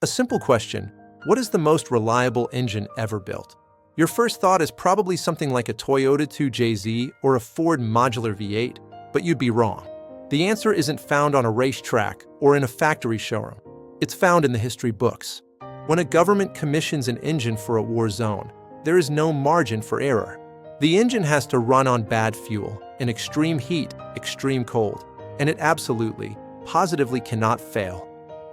A simple question: what is the most reliable engine ever built? Your first thought is probably something like a Toyota 2JZ or a Ford modular V8, but you'd be wrong. The answer isn't found on a racetrack or in a factory showroom. It's found in the history books. When a government commissions an engine for a war zone, there is no margin for error. The engine has to run on bad fuel, in extreme heat, extreme cold, and it absolutely, positively cannot fail.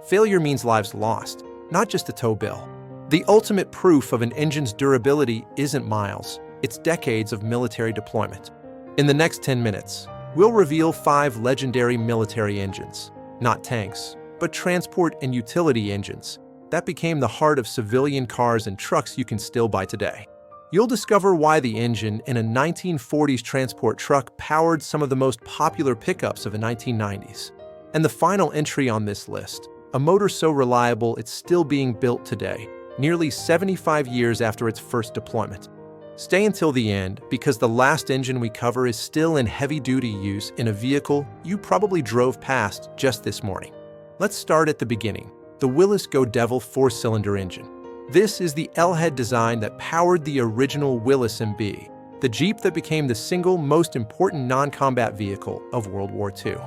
Failure means lives lost, not just a tow bill. The ultimate proof of an engine's durability isn't miles, it's decades of military deployment. In the next 10 minutes, we'll reveal 5 legendary military engines, not tanks, but transport and utility engines, that became the heart of civilian cars and trucks you can still buy today. You'll discover why the engine in a 1940s transport truck powered some of the most popular pickups of the 1990s. And the final entry on this list, a motor so reliable it's still being built today, nearly 75 years after its first deployment. Stay until the end, because the last engine we cover is still in heavy-duty use in a vehicle you probably drove past just this morning. Let's start at the beginning, the Willys Go Devil 4-cylinder engine. This is the L-head design that powered the original Willys MB, the Jeep that became the single most important non-combat vehicle of World War II.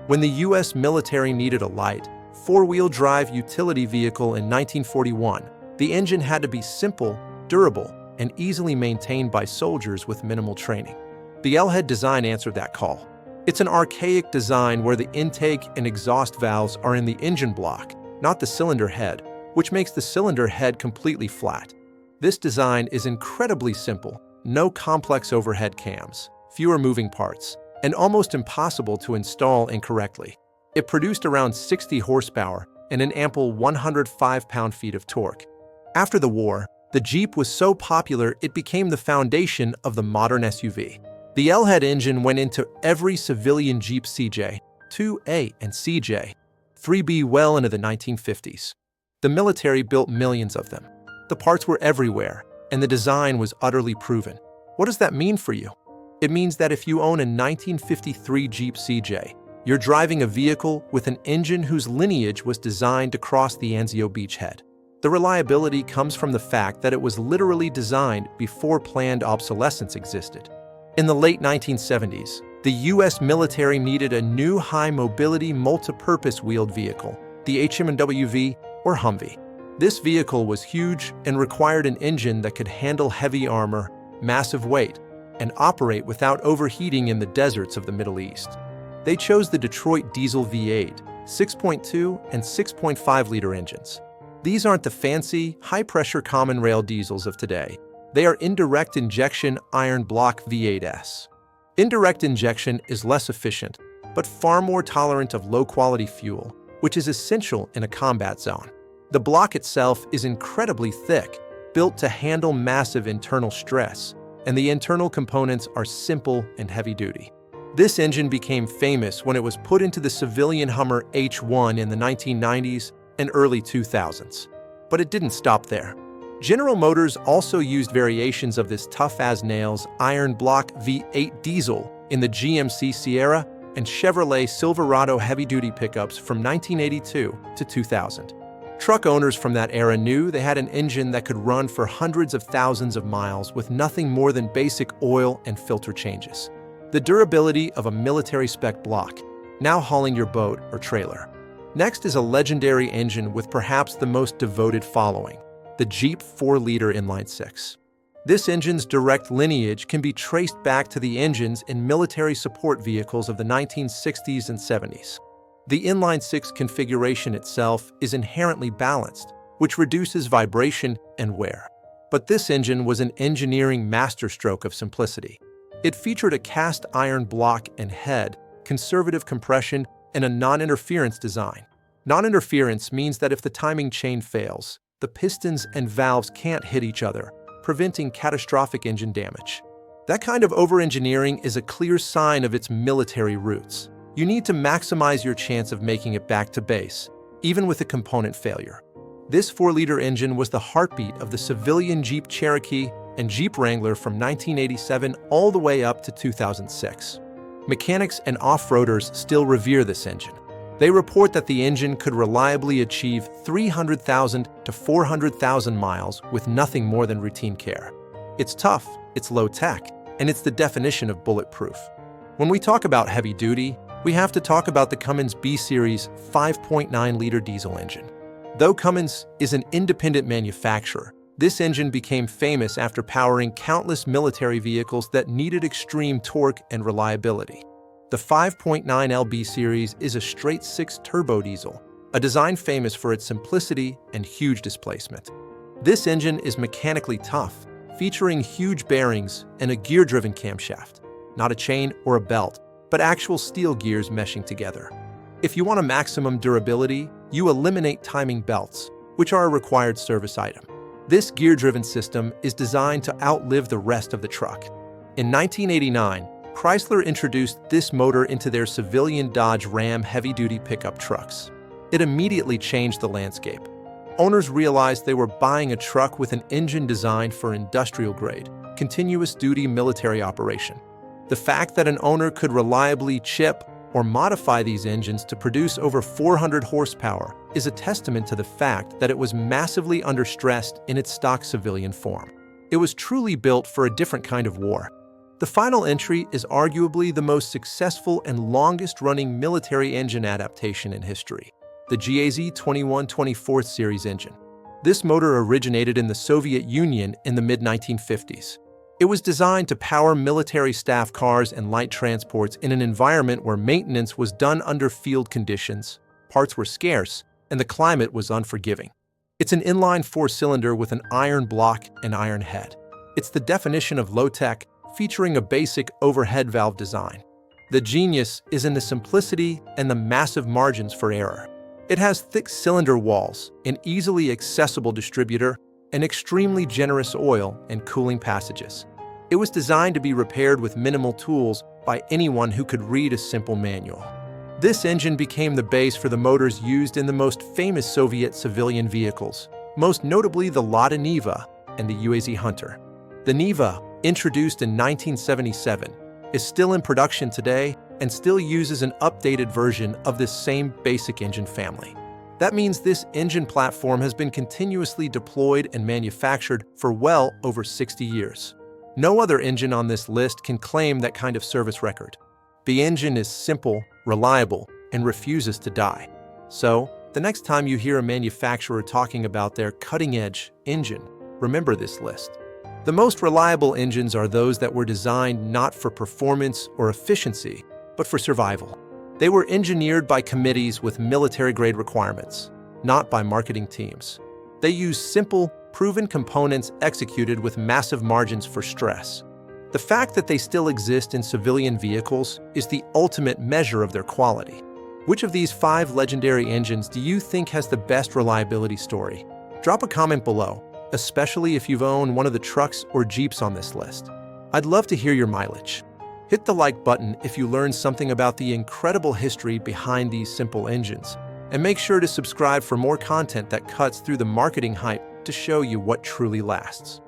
When the US military needed a light, four-wheel drive utility vehicle in 1941, the engine had to be simple, durable, and easily maintained by soldiers with minimal training. The L-head design answered that call. It's an archaic design where the intake and exhaust valves are in the engine block, not the cylinder head, which makes the cylinder head completely flat. This design is incredibly simple, no complex overhead cams, fewer moving parts, and almost impossible to install incorrectly. It produced around 60 horsepower and an ample 105 pound-feet of torque. After the war, the Jeep was so popular it became the foundation of the modern SUV. The L-head engine went into every civilian Jeep CJ, 2A and CJ, 3B well into the 1950s. The military built millions of them. The parts were everywhere, and the design was utterly proven. What does that mean for you? It means that if you own a 1953 Jeep CJ, you're driving a vehicle with an engine whose lineage was designed to cross the Anzio beachhead. The reliability comes from the fact that it was literally designed before planned obsolescence existed. In the late 1970s, the US military needed a new high-mobility multi-purpose wheeled vehicle, the HM&W or Humvee. This vehicle was huge and required an engine that could handle heavy armor, massive weight, and operate without overheating in the deserts of the Middle East. They chose the Detroit diesel V8, 6.2 and 6.5-liter engines. These aren't the fancy, high-pressure common rail diesels of today. They are indirect injection iron block V8s. Indirect injection is less efficient, but far more tolerant of low-quality fuel, which is essential in a combat zone. The block itself is incredibly thick, built to handle massive internal stress, and the internal components are simple and heavy-duty. This engine became famous when it was put into the civilian Hummer H1 in the 1990s and early 2000s. But it didn't stop there. General Motors also used variations of this tough-as-nails iron block V8 diesel in the GMC Sierra and Chevrolet Silverado heavy-duty pickups from 1982 to 2000. Truck owners from that era knew they had an engine that could run for hundreds of thousands of miles with nothing more than basic oil and filter changes. The durability of a military-spec block, now hauling your boat or trailer. Next is a legendary engine with perhaps the most devoted following, the Jeep 4-liter inline-six. This engine's direct lineage can be traced back to the engines in military support vehicles of the 1960s and 70s. The inline-six configuration itself is inherently balanced, which reduces vibration and wear. But this engine was an engineering masterstroke of simplicity. It featured a cast iron block and head, conservative compression, and a non-interference design. Non-interference means that if the timing chain fails, the pistons and valves can't hit each other, preventing catastrophic engine damage. That kind of over-engineering is a clear sign of its military roots. You need to maximize your chance of making it back to base, even with a component failure. This 4-liter engine was the heartbeat of the civilian Jeep Cherokee and Jeep Wrangler from 1987 all the way up to 2006. Mechanics and off-roaders still revere this engine. They report that the engine could reliably achieve 300,000 to 400,000 miles with nothing more than routine care. It's tough, it's low-tech, and it's the definition of bulletproof. When we talk about heavy duty, we have to talk about the Cummins B-Series 5.9-liter diesel engine. Though Cummins is an independent manufacturer, this engine became famous after powering countless military vehicles that needed extreme torque and reliability. The 5.9L B-Series is a straight-six turbo diesel, a design famous for its simplicity and huge displacement. This engine is mechanically tough, featuring huge bearings and a gear-driven camshaft, not a chain or a belt, but actual steel gears meshing together. If you want a maximum durability, you eliminate timing belts, which are a required service item. This gear-driven system is designed to outlive the rest of the truck. In 1989, Chrysler introduced this motor into their civilian Dodge Ram heavy-duty pickup trucks. It immediately changed the landscape. Owners realized they were buying a truck with an engine designed for industrial-grade, continuous-duty military operation. The fact that an owner could reliably chip or modify these engines to produce over 400 horsepower is a testament to the fact that it was massively understressed in its stock civilian form. It was truly built for a different kind of war. The final entry is arguably the most successful and longest-running military engine adaptation in history, the GAZ 21/24 series engine. This motor originated in the Soviet Union in the mid-1950s. It was designed to power military staff cars and light transports in an environment where maintenance was done under field conditions, parts were scarce, and the climate was unforgiving. It's an inline four-cylinder with an iron block and iron head. It's the definition of low-tech, featuring a basic overhead valve design. The genius is in the simplicity and the massive margins for error. It has thick cylinder walls, an easily accessible distributor, and extremely generous oil and cooling passages. It was designed to be repaired with minimal tools by anyone who could read a simple manual. This engine became the base for the motors used in the most famous Soviet civilian vehicles, most notably the Lada Niva and the UAZ Hunter. The Niva, introduced in 1977, is still in production today and still uses an updated version of this same basic engine family. That means this engine platform has been continuously deployed and manufactured for well over 60 years. No other engine on this list can claim that kind of service record. The engine is simple, reliable, and refuses to die. So, the next time you hear a manufacturer talking about their cutting-edge engine, remember this list. The most reliable engines are those that were designed not for performance or efficiency, but for survival. They were engineered by committees with military-grade requirements, not by marketing teams. They use simple, proven components executed with massive margins for stress. The fact that they still exist in civilian vehicles is the ultimate measure of their quality. Which of these 5 legendary engines do you think has the best reliability story? Drop a comment below, especially if you've owned one of the trucks or Jeeps on this list. I'd love to hear your mileage. Hit the like button if you learned something about the incredible history behind these simple engines, and make sure to subscribe for more content that cuts through the marketing hype to show you what truly lasts.